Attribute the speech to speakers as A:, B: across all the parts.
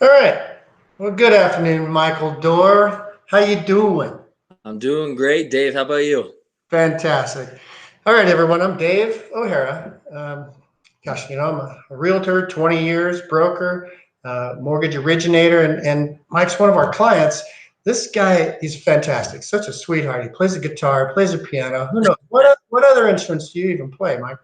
A: All right. Well, good afternoon, Michael Dore. How you doing?
B: I'm doing great, Dave. How about you?
A: Fantastic. All right, everyone. I'm Dave O'Hara. I'm a realtor, 20 years, broker, mortgage originator, and Mike's one of our clients. This guy, he's fantastic. Such a sweetheart. He plays a guitar, plays a piano. Who knows? What other instruments do you even play, Mike?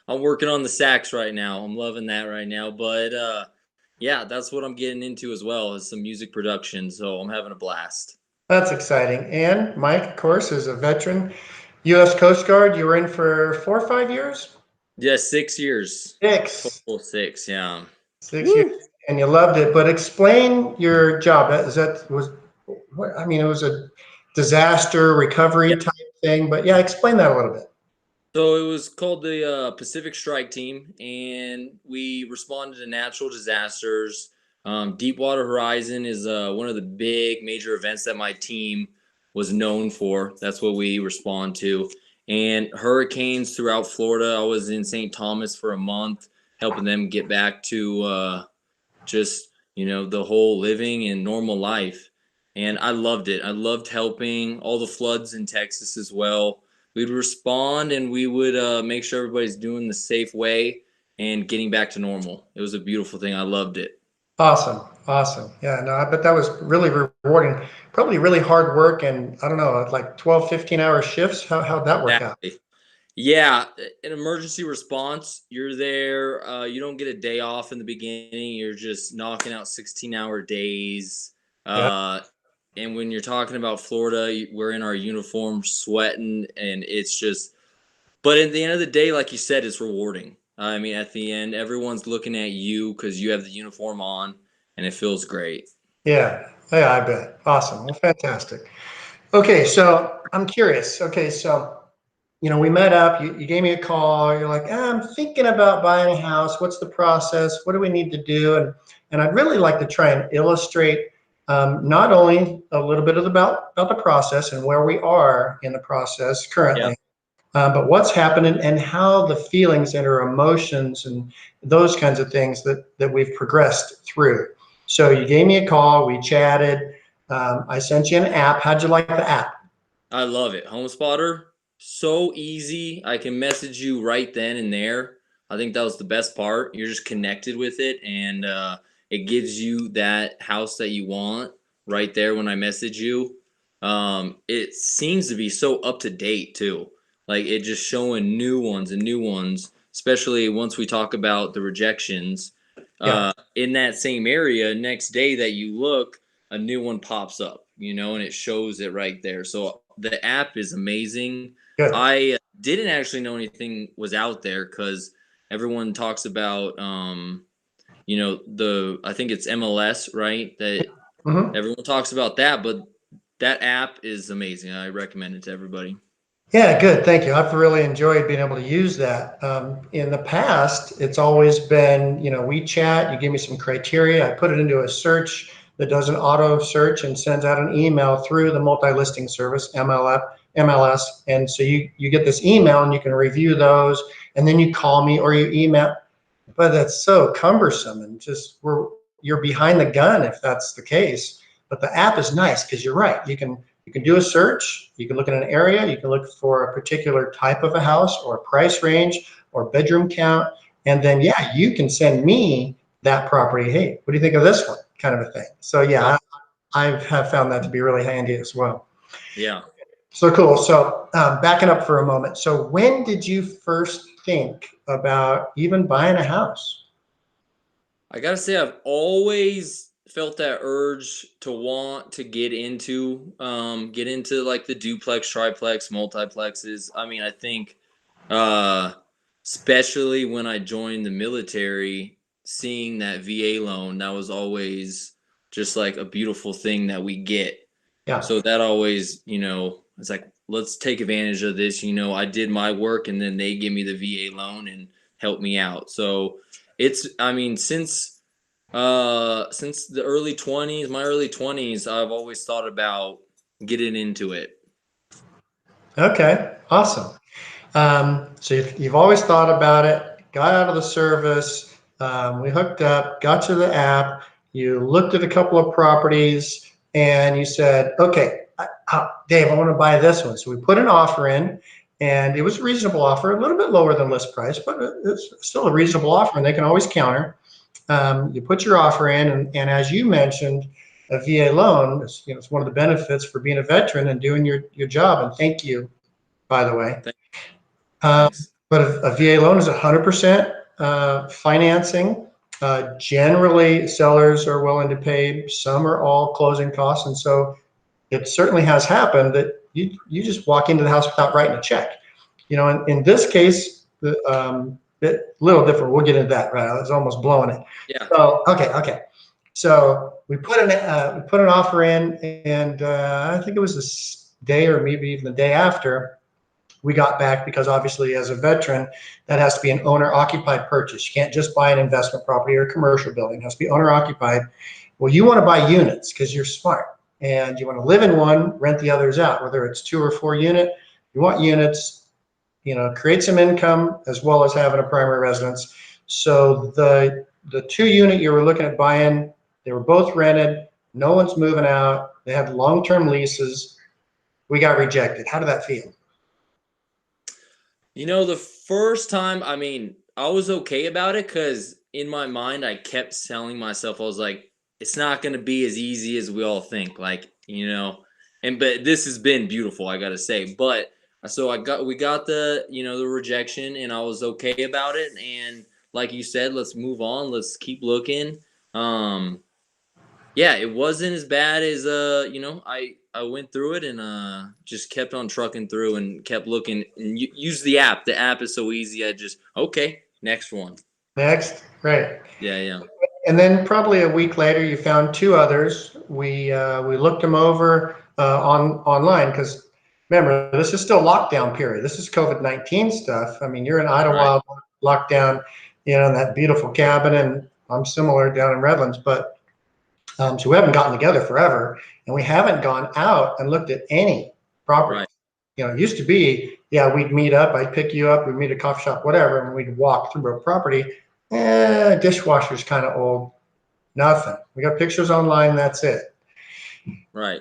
B: I'm working on the sax right now. I'm loving that right now. But yeah, that's what I'm getting into as well as some music production. So I'm having a blast.
A: That's exciting. And Mike, of course, is a veteran U.S. Coast Guard. You were in for 4 or 5 years?
B: Yeah, 6 years.
A: Six.
B: Total six, yeah.
A: 6 years,
B: Woo!
A: and you loved it. But explain your job. That was what I mean. It was a disaster
B: Yeah.
A: recovery type thing. But yeah, explain that a little bit.
B: So it was called the Pacific Strike Team, and we responded to natural disasters. Deepwater Horizon is one of the big major events that my team was known for. That's what we respond to. And hurricanes throughout Florida. I was in St. Thomas for a month, helping them get back to just the whole living and normal life. And I loved it. I loved helping all the floods in Texas as well. We'd respond and we would make sure everybody's doing the safe way and getting back to normal. It was a beautiful thing. I loved it.
A: Awesome, awesome. Yeah, no, I bet that was really rewarding. Probably really hard work, and I don't know, like 12, 15-hour shifts. How'd that work out?
B: Exactly. Yeah, an emergency response, you're there. You don't get a day off in the beginning. You're just knocking out 16-hour days.
A: Yeah,
B: Uh, and when you're talking about Florida, we're in our uniforms, sweating, and it's just. But at the end of the day, like you said, it's rewarding. I mean, at the end, everyone's looking at you because you have the uniform on, and it feels great.
A: yeah, yeah. I bet. Awesome. Well, fantastic. Okay, so I'm curious. Okay, so we met up, you gave me a call, you're like, I'm thinking about buying a house. What's the process? What do we need to do? And I'd really like to try and illustrate not only a little bit about the process and where we are in the process
B: Yeah,
A: currently, but what's happening and how the feelings and our emotions and those kinds of things that we've progressed through. So you gave me a call, we chatted, I sent you an app. How'd you like the app?
B: I love it. Home Spotter, so easy. I can message you right then and there. I think that was the best part. You're just connected with it, and it gives you that house that you want right there when I message you. It seems to be so up to date too. Like it just showing new ones and new ones, especially once we talk about the rejections.
A: Yeah,
B: In that same area, next day that you look, a new one pops up, and it shows it right there. So the app is amazing.
A: good.
B: I didn't actually know anything was out there because everyone talks about, the I think it's MLS, right? That
A: Mhm.
B: everyone talks about that, but that app is amazing. I recommend it to everybody.
A: Yeah, good. Thank you. I've really enjoyed being able to use that. In the past, it's always been, we chat, you give me some criteria, I put it into a search that does an auto search and sends out an email through the multi-listing service, MLS. And so you get this email and you can review those, and then you call me or you email. But that's so cumbersome and just you're behind the gun if that's the case. But the app is nice because you're right. You can do a search, you can look at an area, you can look for a particular type of a house or a price range or bedroom count, and then yeah, you can send me that property. Hey, what do you think of this one? Kind of a thing. So
B: Oh,
A: yeah, I have found that to be really handy as well.
B: yeah.
A: So cool. So backing up for a moment. So when did you first think about even buying a house?
B: I gotta say, I've always felt that urge to want to get into like the duplex, triplex, multiplexes. I mean, I think, uh, especially when I joined the military, seeing that VA loan, that was always just like a beautiful thing that we get.
A: Yeah.
B: So that always, it's like, let's take advantage of this. I did my work and then they give me the VA loan and help me out. So I mean, since the early 20s, my early 20s, I've always thought about getting into it.
A: Okay. Awesome. So you've always thought about it, got out of the service, we hooked up, got to the app. you looked at a couple of properties and you said, okay, Dave, I want to buy this one. So we put an offer in, and it was a reasonable offer, a little bit lower than list price, but it's still a reasonable offer, and they can always counter. You put your offer in, and as you mentioned, a VA loan is, it's one of the benefits for being a veteran and doing your job. And thank you, by the way. Um,
B: Thanks.
A: but a VA loan is 100% financing. Generally, sellers are willing to pay some or all closing costs, and so it certainly has happened that you just walk into the house without writing a check. In this case, it little different. We'll get into that. Right, I was almost blowing it.
B: Yeah.
A: So okay. So we put an offer in, and I think it was this day or maybe even the day after, we got back, because obviously as a veteran, that has to be an owner occupied purchase. You can't just buy an investment property or a commercial building. It has to be owner occupied. Well, you want to buy units because you're smart, and you want to live in one, rent the others out, whether it's 2 or 4 unit. You want units, create some income as well as having a primary residence. So the 2 unit you were looking at buying, they were both rented. No one's moving out. They had long-term leases. We got rejected. How did that feel?
B: The first time, I mean, I was okay about it because in my mind, I kept telling myself, I was like, it's not going to be as easy as we all think. But this has been beautiful, I got to say. But so we got the rejection, and I was okay about it. And like you said, let's move on. Let's keep looking. Yeah, it wasn't as bad as I went through it and just kept on trucking through and kept looking and use the app. The app is so easy. I just okay, next one.
A: Next, right.
B: Yeah, yeah.
A: And then probably a week later, you found 2 others. We looked them over online, because remember, this is still lockdown period. This is COVID-19 stuff. I mean, you're in
B: Right.
A: Idlewild lockdown, in that beautiful cabin, and I'm similar down in Redlands, but so we haven't gotten together forever, and we haven't gone out and looked at any property.
B: Right.
A: It used to be, yeah, we'd meet up, I'd pick you up, we'd meet at a coffee shop, whatever, and we'd walk through a property. Dishwasher's kind of old. Nothing. We got pictures online. That's it.
B: Right.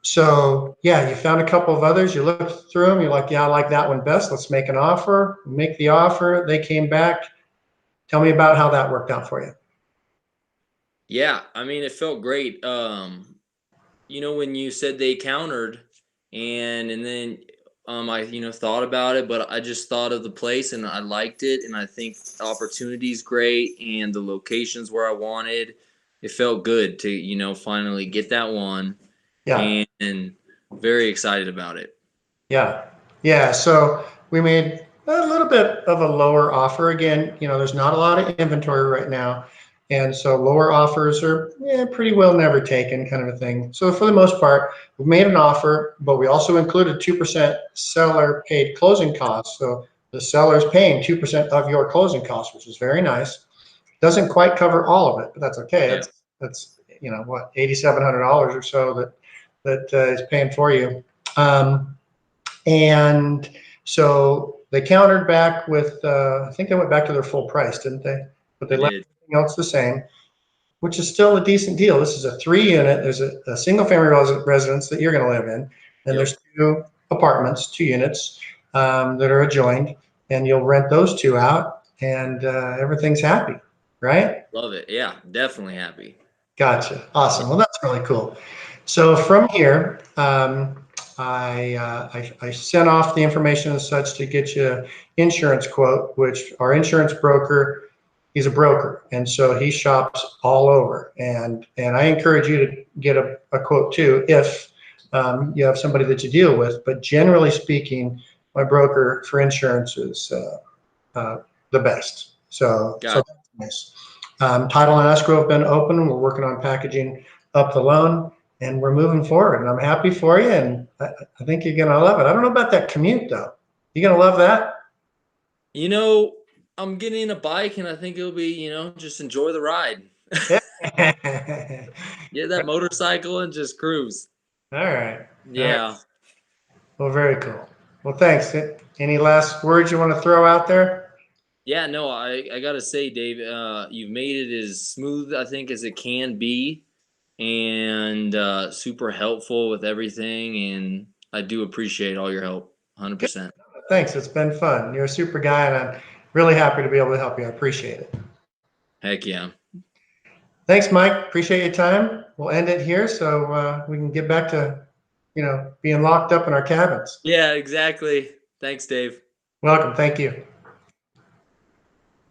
A: So yeah, you found a couple of others. You looked through them. You're like, yeah, I like that one best. Let's make an offer. Make the offer. They came back. Tell me about how that worked out for you.
B: Yeah, I mean, it felt great. When you said they countered, and then I thought about it, but I just thought of the place and I liked it, and I think the opportunity's great and the locations where I wanted. It felt good to finally get that one,
A: Yeah,
B: and very excited about it.
A: yeah, yeah. So we made a little bit of a lower offer. Again, there's not a lot of inventory right now. And so lower offers are pretty well never taken, kind of a thing. So for the most part, we made an offer, but we also included 2% seller paid closing costs. So the seller's paying 2% of your closing costs, which is very nice. Doesn't quite cover all of it, but that's okay.
B: Yeah.
A: That's what, $8,700 or so that is paying for you. And so they countered back with, I think they went back to their full price, didn't they? But they
B: They
A: left
B: did.
A: everything else the same, which is still a decent deal. This is a 3 unit. There's a single family residence that you're going to live in. And
B: Yep.
A: there's 2 apartments, 2 units that are adjoined, and you'll rent those 2 out, and everything's happy, right?
B: Love it. Yeah, definitely happy.
A: Gotcha. Awesome. Well, that's really cool. So from here, I sent off the information and such to get you insurance quote, which our insurance broker, he's a broker, and so he shops all over. And I encourage you to get a quote too if you have somebody that you deal with. But generally speaking, my broker for insurance is the best. So
B: Got
A: that's nice. Title and escrow have been open. We're working on packaging up the loan, and we're moving forward. And I'm happy for you, and I think you're gonna love it. I don't know about that commute though. You gonna love that?
B: you know, I'm getting a bike, and I think it'll be just enjoy the ride.
A: Yeah.
B: Get that motorcycle and just cruise.
A: All right. All right.
B: Yeah.
A: Well, very cool. Well, thanks. Any last words you want to throw out there?
B: Yeah, no, I gotta say, Dave, you've made it as smooth, I think, as it can be, and super helpful with everything. And I do appreciate all your help,
A: Good.
B: 100%.
A: Thanks. It's been fun. You're a super guy, and I'm really happy to be able to help you. I appreciate it.
B: Heck yeah.
A: Thanks, Mike. Appreciate your time. We'll end it here so we can get back to, being locked up in our cabins.
B: Yeah, exactly. Thanks, Dave.
A: Welcome. Thank you.